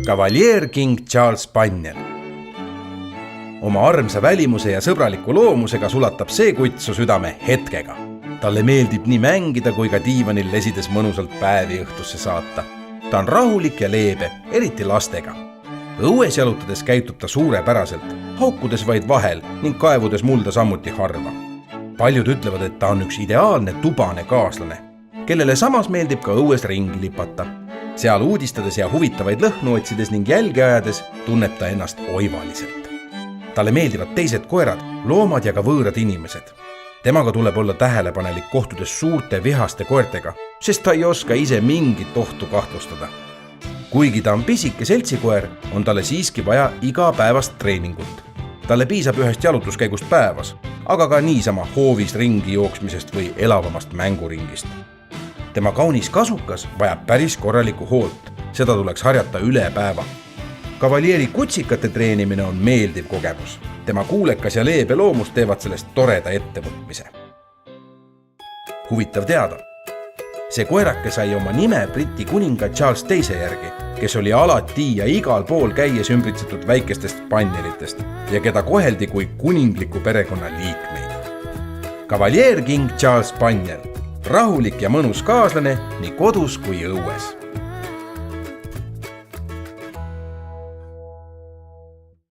Cavalier King Charles Spaniel. Oma armsa välimuse ja sõbraliku loomusega sulatab see kutt su südame hetkega. Talle meeldib nii mängida kui ka diivanil lesides mõnusalt päevi õhtusse saata. Ta on rahulik ja leebe, eriti lastega. Õues jalutades käitub ta suurepäraselt, haukudes vaid vahel ning kaevudes mulda sammuti harva. Paljud ütlevad, et ta on üks ideaalne tubane kaaslane, kellele samas meeldib ka õues ringi lipata. Seal uudistades ja huvitavaid lõhnu otsides ning jälgi ajades tunneb ta ennast oivaliselt. Talle meeldivad teised koerad, loomad ja ka võõrad inimesed. Temaga tuleb olla tähelepanelik kohtudes suurte vihaste koertega, sest ta ei oska ise mingit ohtu kahtlustada. Kuigi ta on pisike seltsikoer, on talle siiski vaja igapäevast treeningut. Talle piisab ühest jalutuskäigust päevas, aga ka niisama hoovis ringi jooksmisest või elavamast mänguringist. Tema kaunis kasukas vajab päris korralikku hoolt, seda tuleks harjata üle päeva. Cavalieri kutsikate treenimine on meeldiv kogemus. Tema kuulekas ja leebe loomus teevad sellest toreda ettevõtmise. Huvitav teada. See koerake sai oma nime Briti kuninga Charles II järgi, kes oli alati ja igal pool käies ümbritsetud väikestest spanielitest ja keda koheldi kui kuningliku perekonna liikmeid. Cavalier King Charles Spaniel. Rahulik ja mõnus kaaslane nii kodus kui õues.